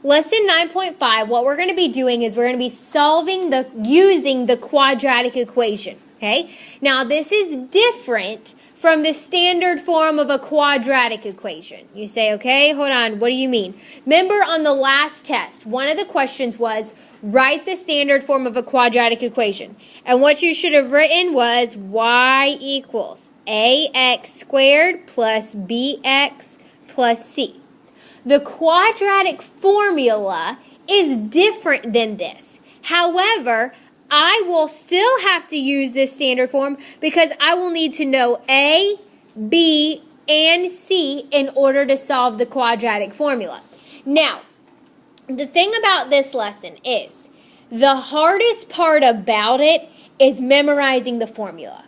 Lesson 9.5, what we're going to be doing is we're going to be using the quadratic equation, okay? Now, this is different from the standard form of a quadratic equation. You say, okay, hold on, what do you mean? Remember on the last test, one of the questions was, write the standard form of a quadratic equation. And what you should have written was y equals ax squared plus bx plus c. The quadratic formula is different than this. However, I will still have to use this standard form because I will need to know A, B, and C in order to solve the quadratic formula. Now, the thing about this lesson is the hardest part about it is memorizing the formula.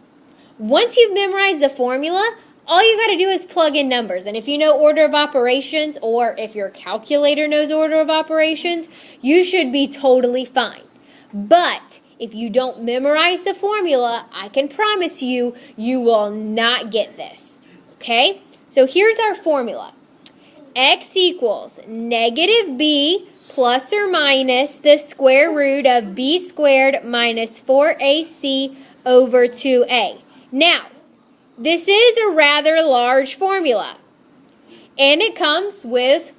Once you've memorized the formula, all you got to do is plug in numbers. And if you know order of operations, or if your calculator knows order of operations, you should be totally fine. But if you don't memorize the formula, I can promise you, you will not get this. Okay? So here's our formula. X equals negative b plus or minus the square root of b squared minus 4ac over 2a. Now, this is a rather large formula, and it comes with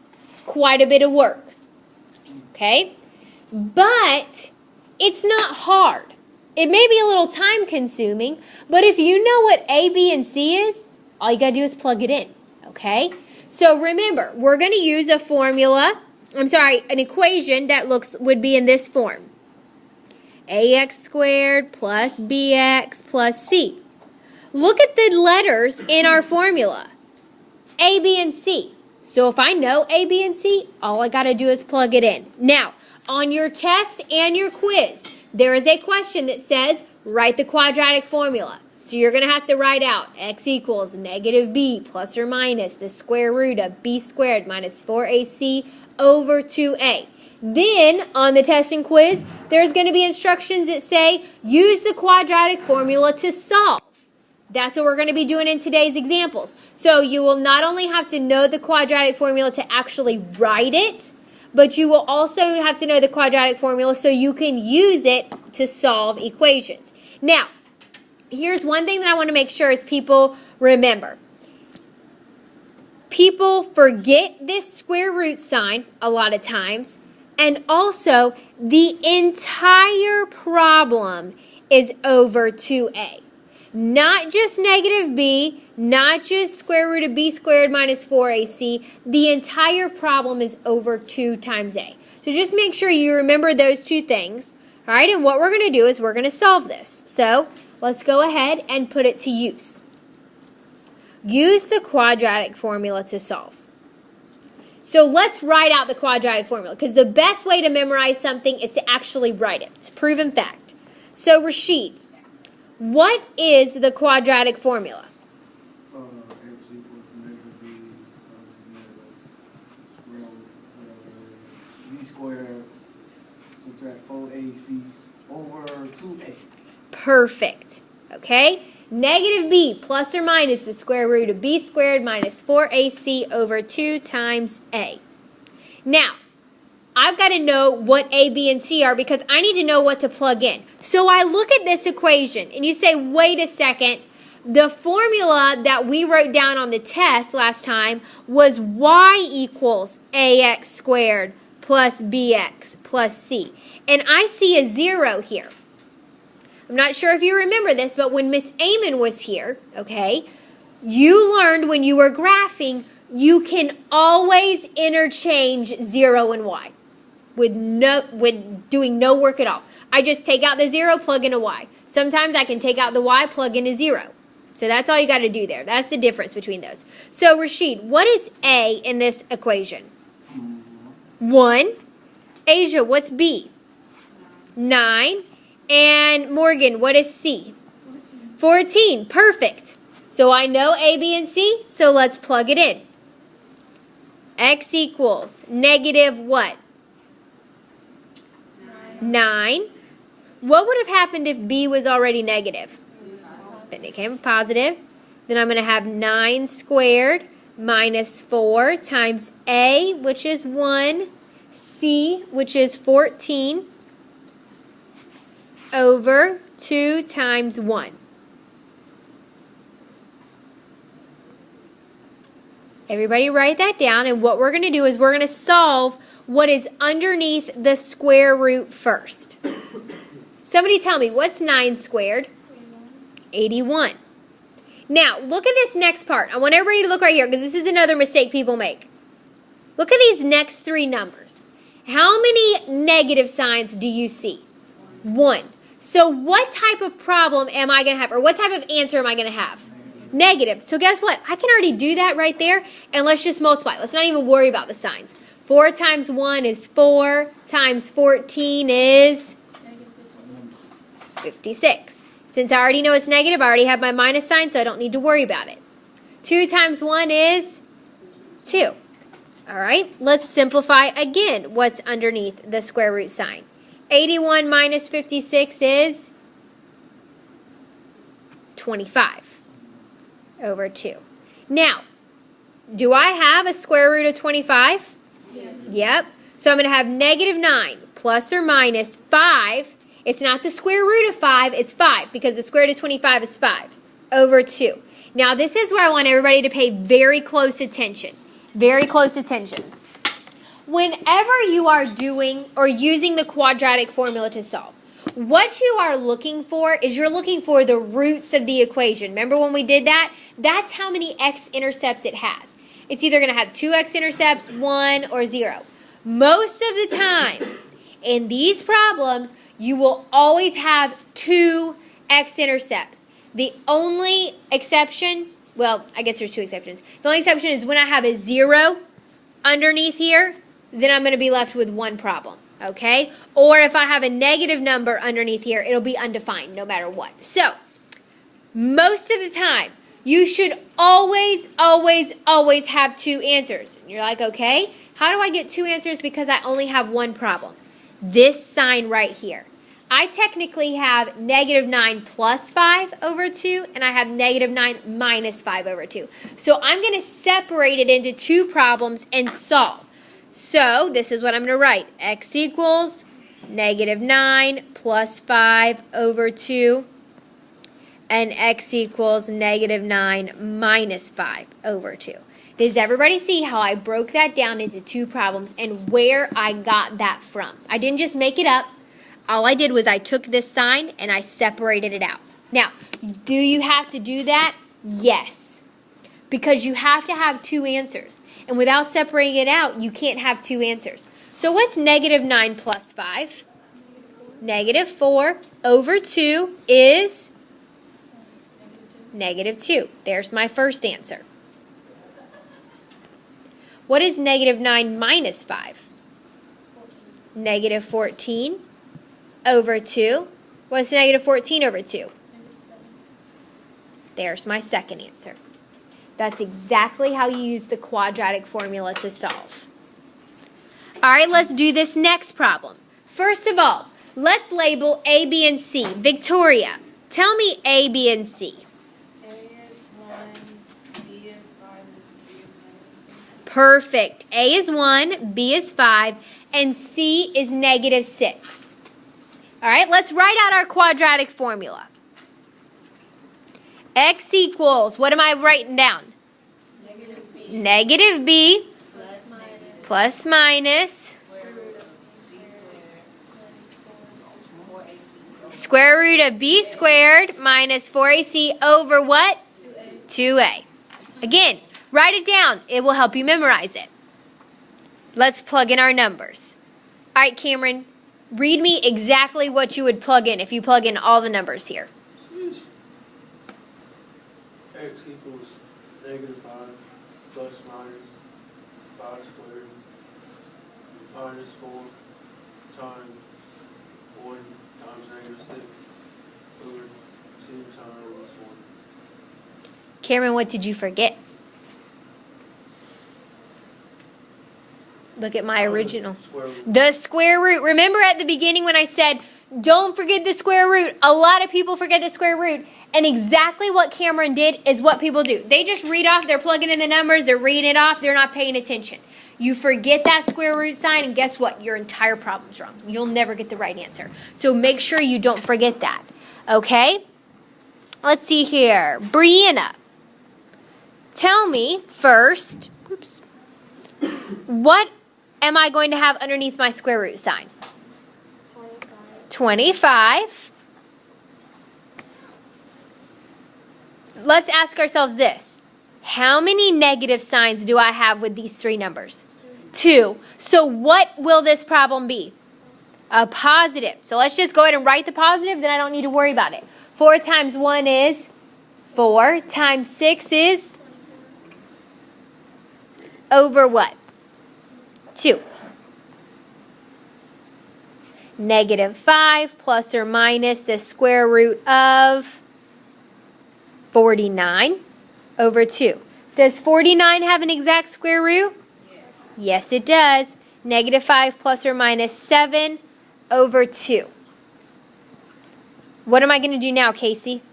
quite a bit of work, okay? But it's not hard. It may be a little time-consuming, but if you know what A, B, and C is, all you got to do is plug it in, okay? So remember, we're going to use an equation that would be in this form. ax squared plus bx plus c. Look at the letters in our formula, A, B, and C. So if I know A, B, and C, all I got to do is plug it in. Now, on your test and your quiz, there is a question that says, write the quadratic formula. So you're going to have to write out x equals negative b plus or minus the square root of b squared minus 4ac over 2a. Then, on the test and quiz, there's going to be instructions that say, use the quadratic formula to solve. That's what we're going to be doing in today's examples. So you will not only have to know the quadratic formula to actually write it, but you will also have to know the quadratic formula so you can use it to solve equations. Now, here's one thing that I want to make sure is people remember. People forget this square root sign a lot of times, and also the entire problem is over 2a. Not just negative b, not just square root of b squared minus 4ac. The entire problem is over 2 times a. So just make sure you remember those two things. All right, and what we're going to do is we're going to solve this. So let's go ahead and put it to use. Use the quadratic formula to solve. So let's write out the quadratic formula, because the best way to memorize something is to actually write it. It's a proven fact. So Rashid, what is the quadratic formula? X equals negative b squared subtract 4ac over 2a. Perfect. Okay? Negative b plus or minus the square root of b squared minus 4ac over 2 times a. Now, I've got to know what A, B, and C are because I need to know what to plug in. So I look at this equation and you say, wait a second, the formula that we wrote down on the test last time was y equals ax squared plus bx plus c. And I see a 0 here. I'm not sure if you remember this, but when Miss Amon was here, okay, you learned when you were graphing, you can always interchange 0 and y. With doing no work at all. I just take out the 0, plug in a y. Sometimes I can take out the y, plug in a 0. So that's all you got to do there. That's the difference between those. So Rashid, what is A in this equation? 1. Asia, what's B? 9. And Morgan, what is C? 14. Perfect. So I know A, B, and C, so let's plug it in. X equals negative what? 9. What would have happened if B was already negative? It became positive. Then I'm going to have 9 squared minus 4 times A, which is 1, c, which is 14, over 2 times 1. Everybody write that down, and what we're going to do is we're going to solve what is underneath the square root first. Somebody tell me, what's 9 squared? 81. Now, look at this next part. I want everybody to look right here because this is another mistake people make. Look at these next 3 numbers. How many negative signs do you see? 1. So what type of problem am I going to have, or what type of answer am I going to have? Negative. So guess what? I can already do that right there, and let's just multiply. Let's not even worry about the signs. 4 times 1 is 4, times 14 is 56. Since I already know it's negative, I already have my minus sign, so I don't need to worry about it. 2 times 1 is 2. All right, let's simplify again what's underneath the square root sign. 81 minus 56 is 25 over 2. Now, do I have a square root of 25? Yes. Yep. So I'm going to have negative 9 plus or minus 5. It's not the square root of 5, it's 5 because the square root of 25 is 5 over 2. Now, this is where I want everybody to pay very close attention. Very close attention. Whenever you are doing or using the quadratic formula to solve, what you are looking for is you're looking for the roots of the equation. Remember when we did that? That's how many x-intercepts it has. It's either going to have 2 x-intercepts, 1, or 0. Most of the time, in these problems, you will always have 2 x-intercepts. The only exception, well, I guess there's 2 exceptions. The only exception is when I have a 0 underneath here, then I'm going to be left with 1 problem. Okay? Or if I have a negative number underneath here, it'll be undefined no matter what. So, most of the time, you should always, always, always have 2 answers. And you're like, okay, how do I get 2 answers because I only have 1 problem? This sign right here. I technically have negative 9 plus 5 over 2, and I have negative 9 minus 5 over 2. So I'm going to separate it into 2 problems and solve. So this is what I'm going to write. X equals negative 9 plus 5 over 2, and x equals negative 9 minus 5 over 2. Does everybody see how I broke that down into 2 problems and where I got that from? I didn't just make it up. All I did was I took this sign and I separated it out. Now, do you have to do that? Yes. Because you have to have 2 answers. And without separating it out, you can't have 2 answers. So what's negative 9 plus 5? Negative 4 over 2 is negative 2. There's my first answer. What is negative 9 minus 5? Negative 14 over 2. What's negative 14 over 2? There's my second answer. That's exactly how you use the quadratic formula to solve. All right, let's do this next problem. First of all, let's label A, B, and C. Victoria, tell me A, B, and C. A is 1, B is 5, and C is -6. Perfect. A is 1, B is 5, and C is negative 6. All right, let's write out our quadratic formula. X equals, what am I writing down? Negative B. Negative B plus minus square root of B squared minus 4AC over what? 2A. Again, write it down. It will help you memorize it. Let's plug in our numbers. All right, Cameron, read me exactly what you would plug in if you plug in all the numbers here. X equals negative 5 plus minus 5 squared minus 4 times 1 times negative 6 over 2 times 1. Cameron, what did you forget? Look at my original. Square root. The square root. Remember at the beginning when I said Don't forget the square root. A lot of people forget the square root. And exactly what Cameron did is what people do. They just read off, they're plugging in the numbers, they're reading it off, they're not paying attention. You forget that square root sign, and guess what? Your entire problem's wrong. You'll never get the right answer. So make sure you don't forget that. Okay? Let's see here. Brianna, tell me first, what am I going to have underneath my square root sign? 25. Let's ask ourselves this. How many negative signs do I have with these three numbers? 2. So what will this problem be? A positive. So let's just go ahead and write the positive, then I don't need to worry about it. 4 times 1 is 4 times 6 is over what? 2. Negative 5 plus or minus the square root of 49 over 2. Does 49 have an exact square root? Yes. Yes, it does. Negative 5 plus or minus 7 over 2. What am I going to do now, Casey?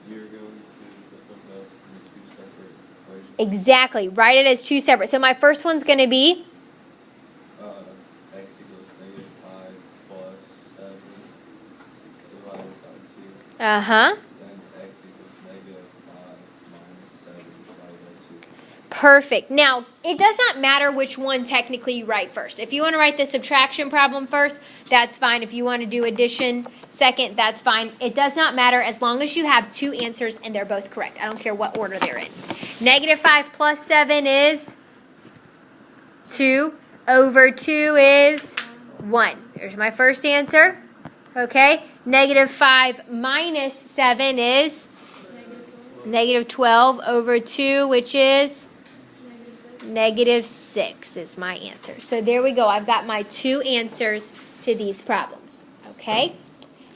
You're going to put them up in two separate equations. Exactly. Write it as 2 separate. So my first one's going to be X equals negative 5 plus 7 divided by 2. uh-huh. Then x equals negative 5 minus 7 divided by 2. Perfect. Now, it does not matter which one technically you write first. If you want to write the subtraction problem first, that's fine. If you want to do addition second, that's fine. It does not matter as long as you have 2 answers and they're both correct. I don't care what order they're in. Negative 5 plus 7 is 2. Over 2 is 1. There's my first answer. Okay. Negative 5 minus 7 is negative 12 over 2, which is negative 6 is my answer. So there we go. I've got my 2 answers to these problems. Okay?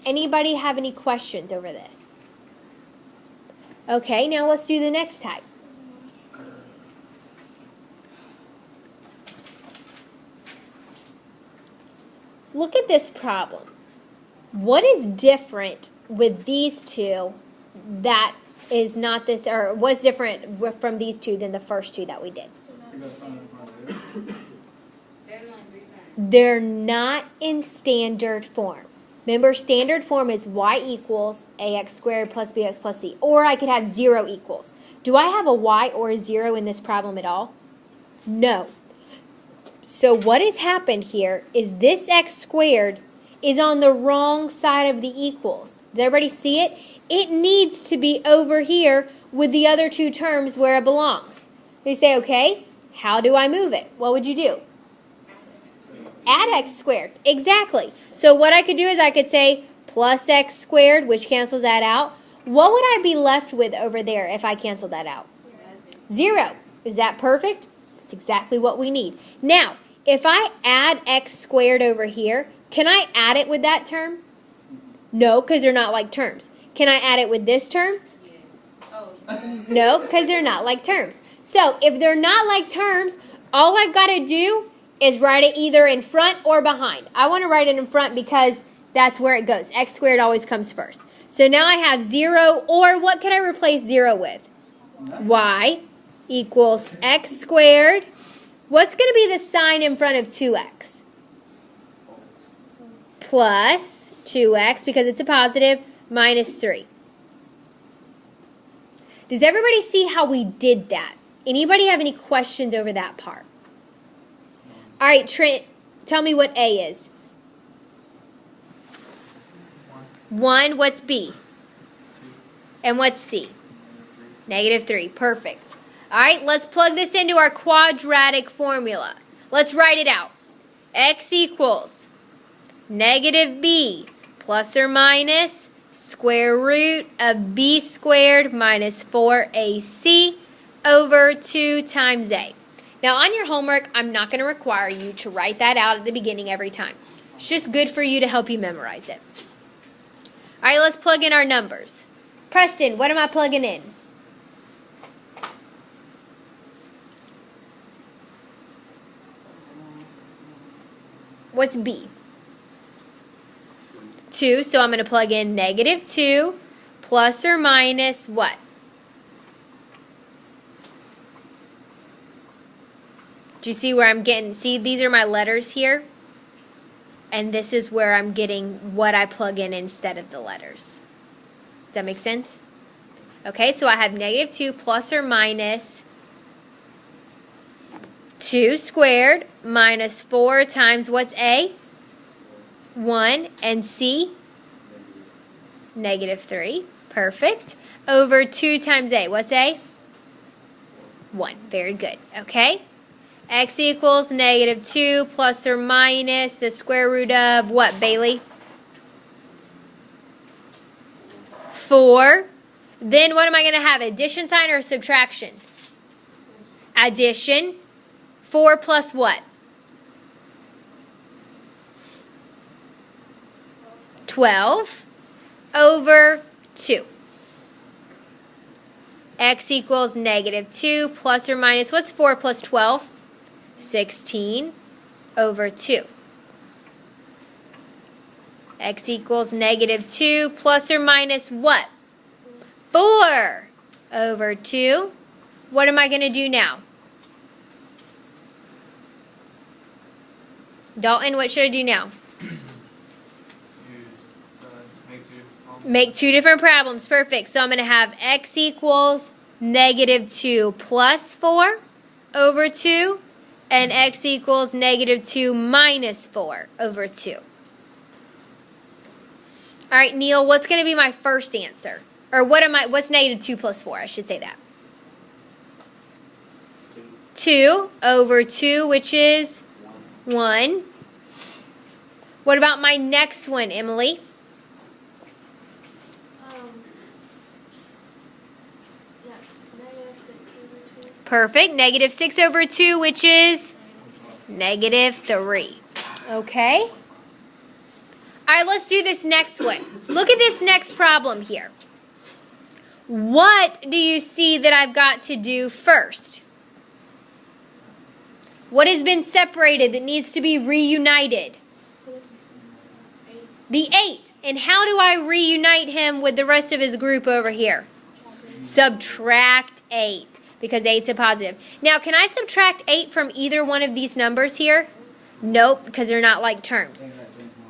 Anybody have any questions over this? Okay, now let's do the next type. Look at this problem. What is different with these two that is not this, or what's different from these two than the first two that we did? You got something in front of it. There's only 3 times. They're not in standard form. Remember, standard form is y equals ax squared plus bx plus c. Or I could have 0 equals. Do I have a y or a 0 in this problem at all? No. So what has happened here is this x squared is on the wrong side of the equals. Does everybody see it? It needs to be over here with the other 2 terms where it belongs. You say, okay, how do I move it? What would you do? Add x squared. Exactly. So what I could do is I could say plus x squared, which cancels that out. What would I be left with over there if I canceled that out? 0. Is that perfect? That's exactly what we need. Now, if I add x squared over here, can I add it with that term? No, because they're not like terms. Can I add it with this term? Yes. Oh. No, because they're not like terms. So if they're not like terms, all I've got to do is write it either in front or behind. I want to write it in front because that's where it goes. X squared always comes first. So now I have 0, or what can I replace 0 with? Y equals x squared. What's going to be the sign in front of 2x? Plus 2x, because it's a positive, minus 3. Does everybody see how we did that? Anybody have any questions over that part? All right, Trent, tell me what A is. 1, what's B? And what's C? Negative 3, perfect. All right, let's plug this into our quadratic formula. Let's write it out. X equals negative B plus or minus square root of B squared minus 4AC over 2 times A. Now, on your homework, I'm not going to require you to write that out at the beginning every time. It's just good for you to help you memorize it. All right, let's plug in our numbers. Preston, what am I plugging in? What's B? 2, so I'm going to plug in negative 2 plus or minus what? Do you see where I'm getting, see these are my letters here? And this is where I'm getting what I plug in instead of the letters. Does that make sense? Okay, so I have negative 2 plus or minus 2 squared minus 4 times what's A? 1. And C? Negative 3. Perfect. Over 2 times A. What's A? 1. Very good. Okay. X equals negative 2 plus or minus the square root of what, Bailey? 4. Then what am I going to have? Addition sign or subtraction? Addition. 4 plus what? 12 over 2. X equals negative 2 plus or minus, what's 4 plus 12? 16 over 2. X equals negative 2 plus or minus what? 4 over 2. What am I going to do now? Dalton, what should I do now? Make 2 different problems. Perfect. So I'm going to have x equals negative 2 plus 4 over 2 and x equals negative 2 minus 4 over 2. All right, Neil, what's going to be my first answer? Or what's negative 2 plus 4? I should say that. 2 over 2, which is 1. What about my next one, Emily? Perfect. Negative 6 over 2, which is negative 3. Okay? All right, let's do this next one. Look at this next problem here. What do you see that I've got to do first? What has been separated that needs to be reunited? The 8. And how do I reunite him with the rest of his group over here? Subtract 8. Because 8's a positive. Now, can I subtract 8 from either one of these numbers here? Nope, because they're not like terms.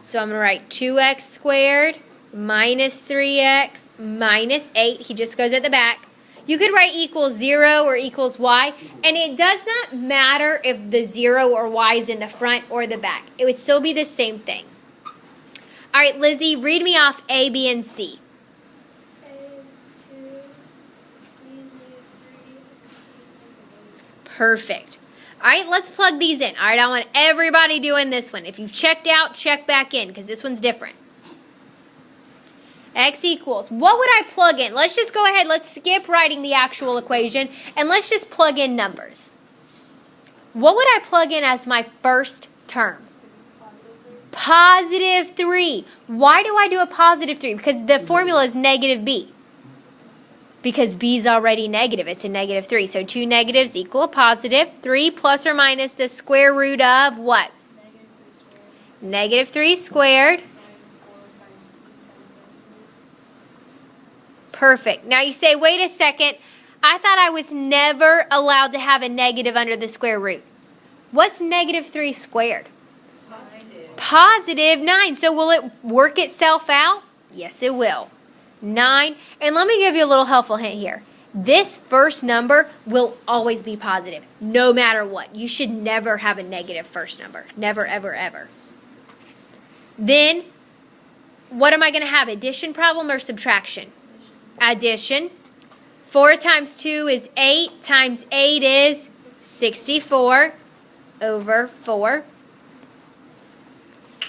So I'm going to write 2x squared minus 3x minus 8. He just goes at the back. You could write equals 0 or equals y. And it does not matter if the 0 or y is in the front or the back. It would still be the same thing. All right, Lizzie, read me off A, B, and C. Perfect. All right, let's plug these in. All right, I want everybody doing this one. If you've checked out, check back in because this one's different. X equals, what would I plug in? Let's just go ahead. Let's skip writing the actual equation and let's just plug in numbers. What would I plug in as my first term? Positive 3. Why do I do a positive 3? Because the formula is negative b. Because b is already negative. It's a negative 3. So 2 negatives equal a positive. 3 plus or minus the square root of what? Negative 3 squared. Perfect. Now you say, wait a second. I thought I was never allowed to have a negative under the square root. What's negative 3 squared? Positive 9. So will it work itself out? Yes, it will. 9. And let me give you a little helpful hint here. This first number will always be positive, no matter what. You should never have a negative first number. Never, ever, ever. Then, what am I going to have? Addition problem or subtraction? Addition. 4 times 2 is 8 times 8 is 64 over 4.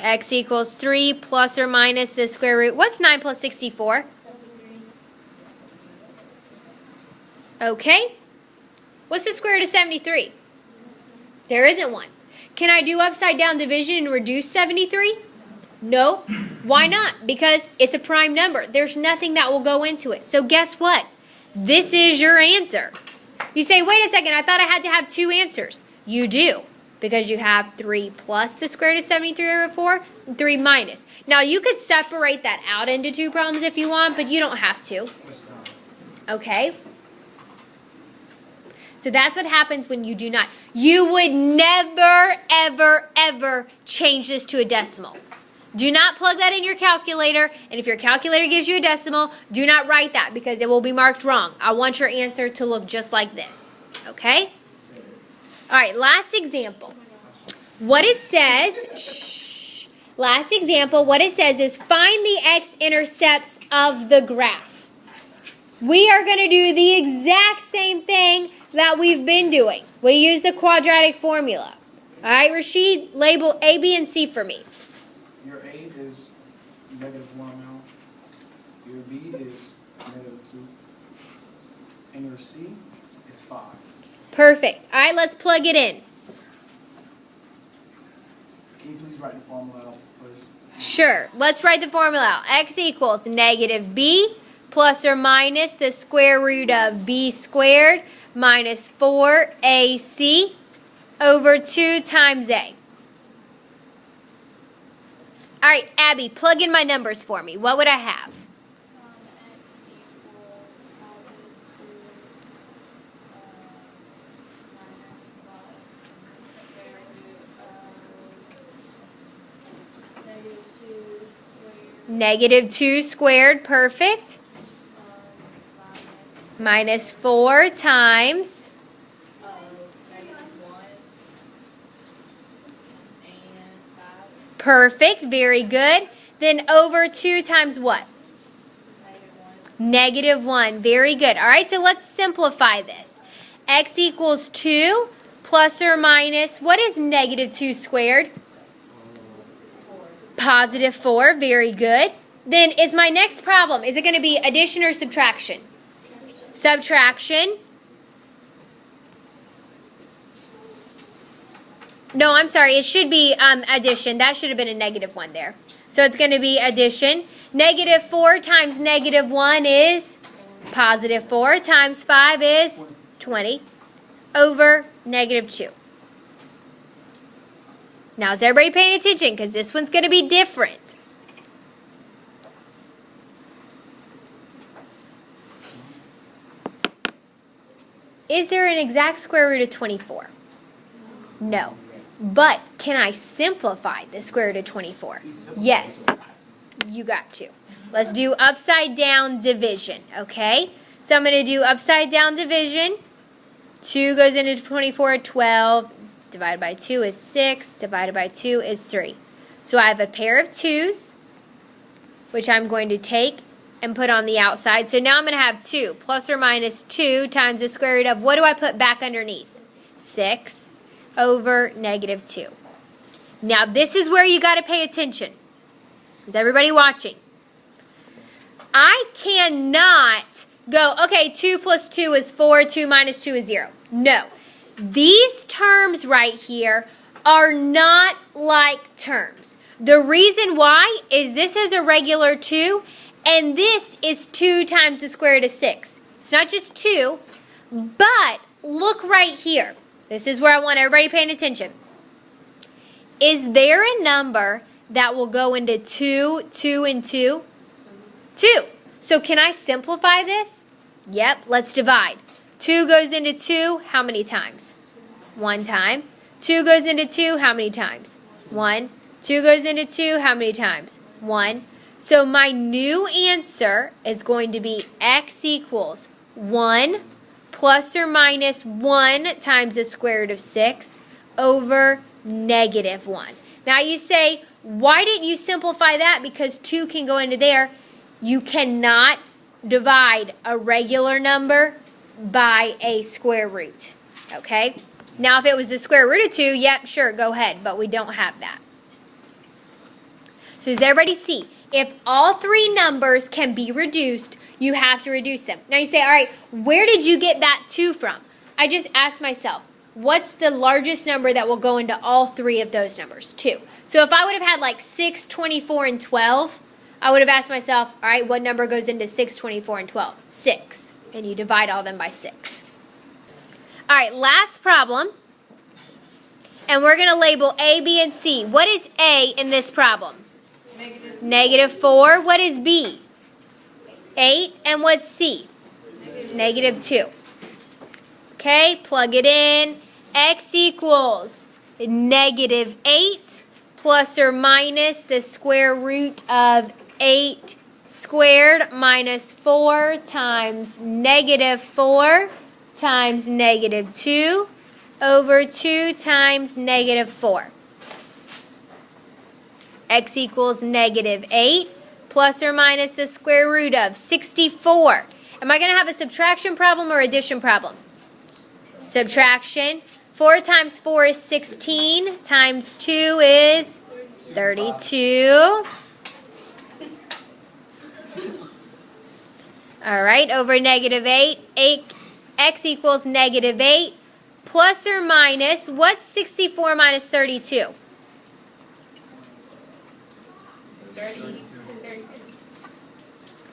X equals 3 plus or minus the square root. What's 9 plus 64? Okay. What's the square root of 73? There isn't one. Can I do upside down division and reduce 73? No. Why not? Because it's a prime number. There's nothing that will go into it. So guess what? This is your answer. You say, wait a second, I thought I had to have 2 answers. You do. because you have 3 plus the square root of 73 over 4, and 3 minus. Now, you could separate that out into 2 problems if you want, but you don't have to. Okay? So that's what happens when you do not. You would never, ever, ever change this to a decimal. Do not plug that in your calculator, and if your calculator gives you a decimal, do not write that because it will be marked wrong. I want your answer to look just like this. Okay? All right, last example. What it says, last example, what it says is find the x-intercepts of the graph. We are going to do the exact same thing that we've been doing. We use the quadratic formula. All right, Rashid, label A, B, and C for me. Your A is -1 now. Your B is -2. And your C is 5. Perfect. All right, let's plug it in. Can you please write the formula out first? Sure. Let's write the formula out. X equals -b plus or minus the square root of b squared minus 4ac over 2 times a. All right, Abby, plug in my numbers for me. What would I have? X equals -2 squared, perfect. Minus 4 times. Perfect, very good. Then over 2 times what? -1, very good. All right, so let's simplify this. X equals 2 plus or minus, what is -2 squared? +4, very good. Then is my next problem, is it going to be addition or subtraction? Subtraction. No, I'm sorry. It should be addition. That should have been a -1 there. So it's going to be addition. -4 times -1 is +4 times 5 is 20 over -2. Now, is everybody paying attention? Because this one's going to be different. Is there an exact square root of 24? No. But can I simplify the square root of 24? Yes. You got to. Let's do upside down division, okay? So I'm going to do upside down division. 2 goes into 24, 12. Divided by 2 is 6. Divided by 2 is 3. So I have a pair of 2's, which I'm going to take and put on the outside. So now I'm going to have 2 plus or minus 2 times the square root of, what do I put back underneath? 6 over -2. Now this is where you got to pay attention. Is everybody watching? I cannot go, okay, 2 plus 2 is 4, 2 minus 2 is 0. No. These terms right here are not like terms. The reason why is this is a regular 2, and this is 2 times the square root of 6. It's not just 2, but look right here. This is where I want everybody paying attention. Is there a number that will go into 2, 2, and 2? 2. So can I simplify this? Yep, let's divide. 2 goes into 2, how many times? 1 time. 2 goes into 2, how many times? 1. 2 goes into 2, how many times? 1. So my new answer is going to be x equals 1 plus or minus 1 times the square root of 6 over -1. Now you say, why didn't you simplify that? Because 2 can go into there. You cannot divide a regular number by a square root. Okay? Now if it was the square root of 2, yep, sure, go ahead. But we don't have that. So does everybody see? If all 3 numbers can be reduced, you have to reduce them. Now you say, all right, where did you get that 2 from? I just asked myself, what's the largest number that will go into all 3 of those numbers? 2. So if I would have had like 6, 24, and 12, I would have asked myself, all right, what number goes into 6, 24, and 12? 6. And you divide all them by 6. All right, last problem. And we're going to label A, B, and C. What is A in this problem? -4. What is B? 8. And what's C? -2. Okay, plug it in. X equals -8 plus or minus the square root of 8 squared minus 4 times -4 times -2 over 2 times -4. X equals -8 plus or minus the square root of 64. Am I going to have a subtraction problem or addition problem? Subtraction. 4 times 4 is 16 times 2 is 32. All right, over -8. X equals -8 plus or minus, what's 64 minus 32?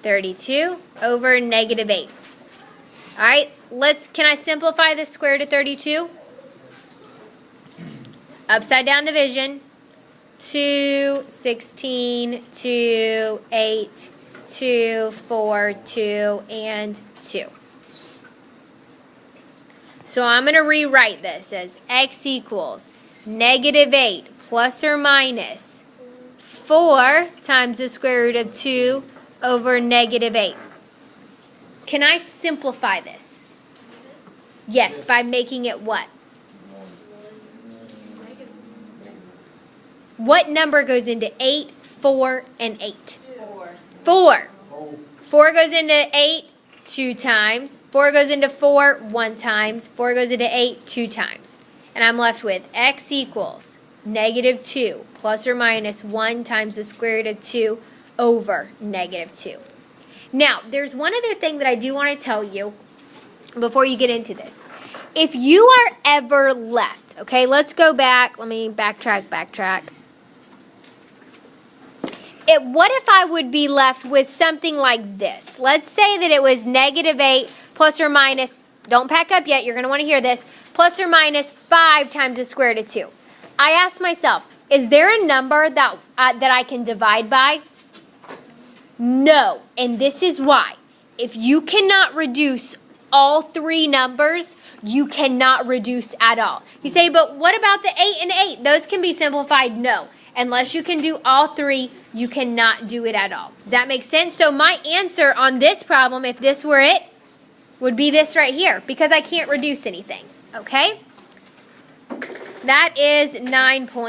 32 over -8. All right, can I simplify the square root of 32? Upside down division. 2, 16, 2, 8, 2, 4, 2, and 2. So I'm going to rewrite this as X equals -8 plus or minus 4 times the square root of 2 over -8. Can I simplify this? Yes, by making it what? What number goes into 8, 4, and 8? 4. 4 goes into 8 2 times. 4 goes into 4 1 times. 4 goes into 8 2 times. And I'm left with X equals -2 plus or minus 1 times the square root of 2 over -2. Now, there's one other thing that I do want to tell you before you get into this. If you are ever left, okay, let's go back. Let me backtrack. What if I would be left with something like this? Let's say that it was -8 plus or minus, don't pack up yet, you're going to want to hear this, plus or minus 5 times the square root of 2. I asked myself, is there a number that I can divide by? No, and this is why. If you cannot reduce all 3 numbers, you cannot reduce at all. You say, but what about the 8 and 8? Those can be simplified. No. Unless you can do all 3, you cannot do it at all. Does that make sense? So my answer on this problem, if this were it, would be this right here, because I can't reduce anything. Okay? That is 9 points.